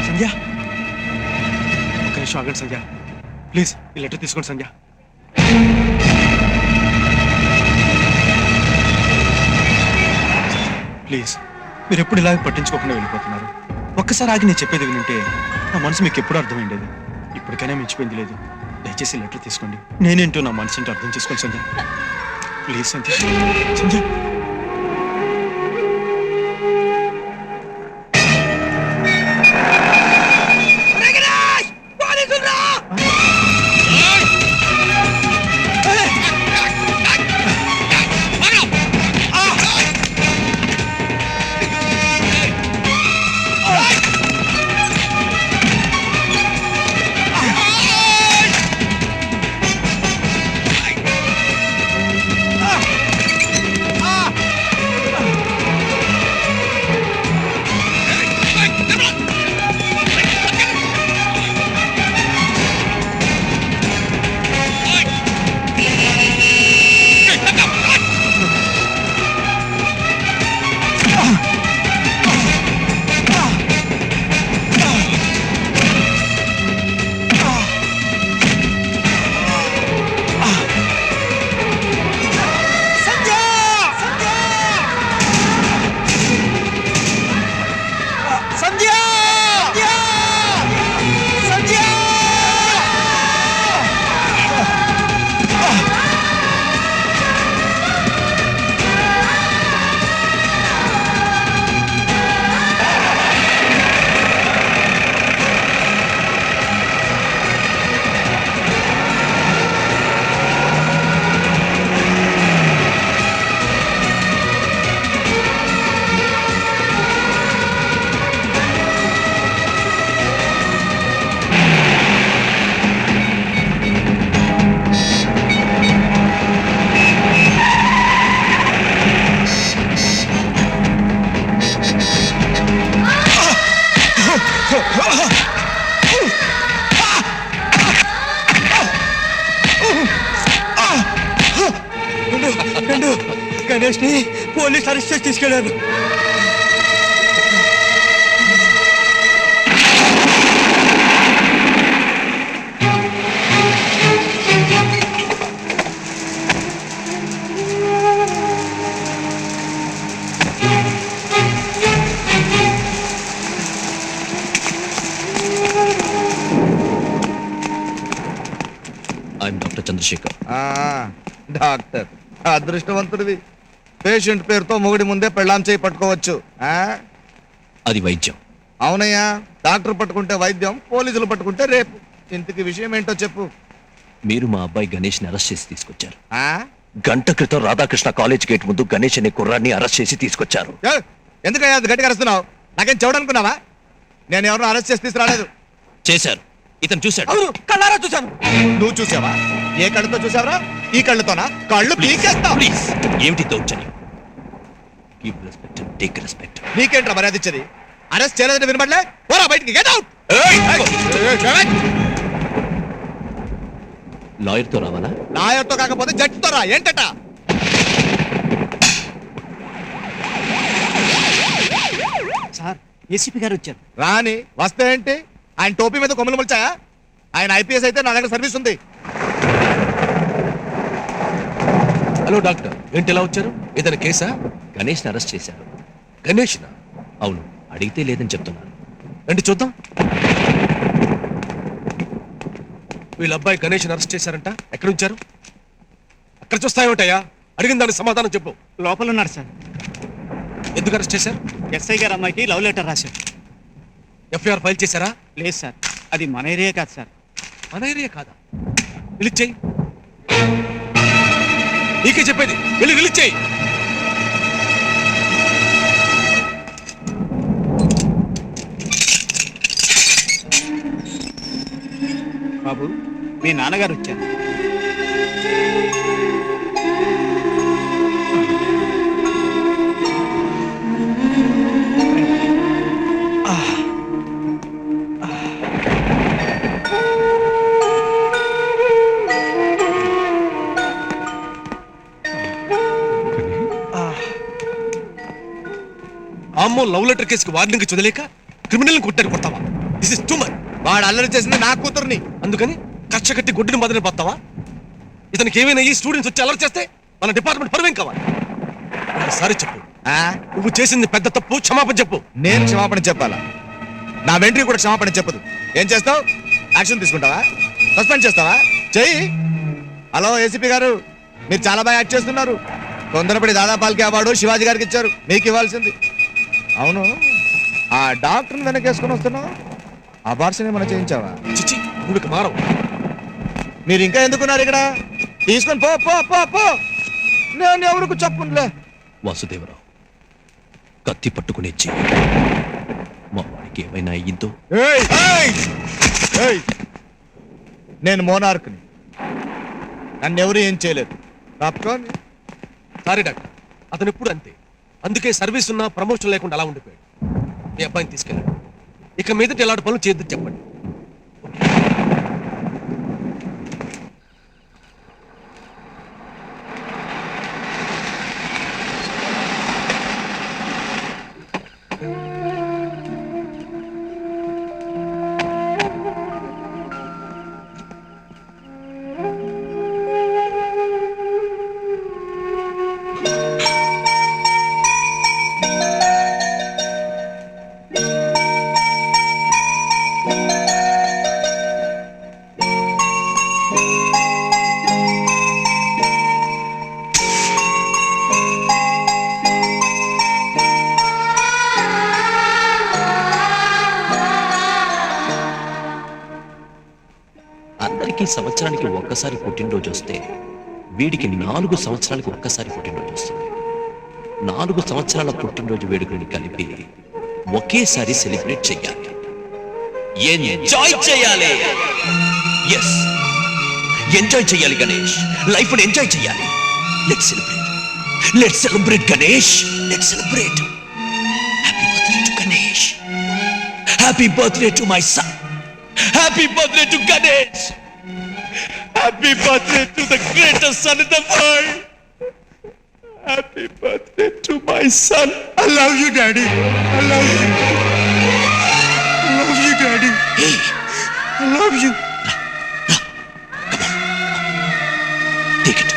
సంధ్య, ఒక నిమిషం ఆగండి సంధ్య. ప్లీజ్ ఈ లెటర్ తీసుకోండి సంధ్య. ప్లీజ్, మీరు ఎప్పుడు ఇలాగ పట్టించుకోకుండా వెళ్ళిపోతున్నారు. ఒక్కసారి ఆగి నేను చెప్పేది వింటే నా మనసు మీకు ఎప్పుడు అర్థమైండేది. ఇప్పటికైనా మించిపోయింది లేదు. దయచేసి లెటర్ తీసుకోండి. నేనేంటో నా మనసు ఏంటో అర్థం చేసుకోండి సంధ్య. ప్లీజ్ సంధ్య. సంధ్య, గణేష్ ని పోలీస్ అరెస్ట్ చేసి తీసుకెళ్లారు. డాక్టర్ చంద్రశేఖర్. డాక్టర్ అదృష్టవంతుడివి. పేషెంట్ పేరుతో మొగుడి ముందే పెళ్ళాం చేయి పట్టుకోవచ్చు. అది వైద్యం. అవునయ్యా, డాక్టర్ పట్టుకుంటే వైద్యం, పోలీసులు పట్టుకుంటే రేపు. ఇంతకి విషయం ఏంటో చెప్పు. మీరు మా అబ్బాయి గణేష్ ని అరెస్ట్ చేసి తీసుకొచ్చారు. ఆ గంట క్రితం రాధాకృష్ణ కాలేజ్ గేట్ ముందు గణేష్ అనే కుర్రాన్ని అరెస్ట్ చేసి తీసుకొచ్చారు. ఎందుకయ్యా అది గట్టిగా అరుస్తున్నావు? నాకేం చూడనుకున్నావా? నేను ఎవరిని అరెస్ట్ చేసి తీసుకురాలేదు. చేశారు. ఇతను చూశాడు. అవును, కళ్ళారా చూశాను. నువ్వు చూసావా? ఏ కళ్ళతో చూసావరా? ఈ కళ్ళతోనా? కళ్ళు పీకేస్తావు. ప్లీజ్, ఏమిటి దౌర్జన్యం? Give respect and take respect. నీకేంట్రా మర్యాద ఇచ్చేది? అరెస్ట్ చేయలేదని వినబడలే? పోరా బయటికి, గెట్ అవుట్. లాయర్ తో రావాలా? లాయర్ తో కాకపోతే జడ్జితో రా. ఏంటట? సార్, ఏసీపీ గారు వచ్చారు. రాని వస్తే ఏంటి? ఆయన టోపీ మీద కొమ్మలు మొలిచాయా? ఆయన ఐపీఎస్ అయితే నా దగ్గర సర్వీస్ ఉంది. హలో డాక్టర్, ఏంటి ఎలా వచ్చారు? ఏదైనా కేసా? గణేష్ ని అరెస్ట్ చేశారు. గణేష్? అవును, అడిగితే లేదని చెప్తున్నారు. రండి చూద్దాం. వీళ్ళ అబ్బాయి గణేష్ అరెస్ట్ చేశారంట. ఎక్కడ ఉంచారు? అక్కడ చూస్తాయేమిటయ్యా? అడిగిన దానికి సమాధానం చెప్పు. లోపల ఉన్నాడు సార్. ఎందుకు అరెస్ట్ చేశారు? ఎస్ఐ గారు అమ్మాయికి లవ్ లెటర్ రాశారు. ఎఫ్ఐఆర్ ఫైల్ చేశారా? లేదు సార్, అది మన ఏరియా కాదు సార్. మన ఏరియా కాదా? రిలీజ్ చేయి. నీకే చెప్పేది, వెళ్ళి రిలీజ్ చేయి. బాబు, మీ నాన్నగారు వచ్చారు. అమ్మో, లవ్ లెటర్ కేసుకి వార్నింగ్ చదలేక క్రిమినల్ కొట్టారు కొడతావా? This is too much. వాడు అల్లరి చేసింది నా కూతుర్ని. అందుకని కక్ష కట్టి గుడ్డుని మొదలు పోతావా? ఇతనికి ఏమైనా ఈ స్టూడెంట్స్ వచ్చి అలర్ట్ చేస్తే మన డిపార్ట్మెంట్ పరువేం కావాలి? సారీ చెప్పు. ఆ? నువ్వు చేసింది పెద్ద తప్పు, క్షమాపణ చెప్పు. నేను క్షమాపణ చెప్పాలా? నా వెంట్రీ కూడా క్షమాపణ చెప్పదు. ఏం చేస్తావు? యాక్షన్ తీసుకుంటావా? సస్పెండ్ చేస్తావా? చెయ్యి. హలో ఏసీపీ గారు, మీరు చాలా బాగా యాక్ట్ చేస్తున్నారు. తొందరపడి దాదాపాలకి అవార్డు శివాజీ గారికి ఇచ్చారు, మీకు ఇవ్వాల్సింది. అవును, ఆ డాక్టర్ని వెనకేసుకొని వస్తున్నావు. అబార్షన్ ఏమైనా చేయించావా? చిచ్చి, నువ్వు ఇక మారవు. మీరు ఇంకా ఎందుకున్నారు ఇక్కడ? తీసుకొని పో పో పో పో. నేను ఎవరికి చెప్పులే. వాసుదేవరావు, కత్తి పట్టుకుని ఇచ్చి మా వాడికి ఏమైనా అయ్యిందో. ఏయ్! ఏయ్! ఏయ్! నేను మోనార్క్ని, నన్ను ఎవరు ఏం చేయలేదు. తప్పుకోండి. సారీ డాక్టర్, అతను ఎప్పుడు అంతే. అందుకే సర్వీస్ ఉన్నా ప్రమోషన్ లేకుండా అలా ఉండిపోయాడు. మీ అబ్బాయిని తీసుకెళ్ళండి. ఇక మీదట ఎలాంటి పనులు చేయొద్దని చెప్పండి. అందరికీ సంవత్సరానికి ఒక్కసారి పుట్టినరోజు వస్తే వీడికి 4 సంవత్సరాలకు ఒక్కసారి పుట్టినరోజు వస్తుంది. 4 సంవత్సరాల పుట్టినరోజు వేడుకని కలిపి ఒకేసారి సెలబ్రేట్ చేయాలి. ఎంజాయ్ చేయాలి. ఎస్, ఎంజాయ్ చేయాలి గణేష్. లైఫ్ ని ఎంజాయ్ చేయాలి. Let's celebrate. Let's celebrate Ganesh. Let's celebrate. Happy birthday to Ganesh. Happy birthday to my son. Happy birthday to Ganesh! Happy birthday to the greatest son in the world! Happy birthday to my son! I love you, Daddy. I love you. I love you, Daddy. Hey, I love you.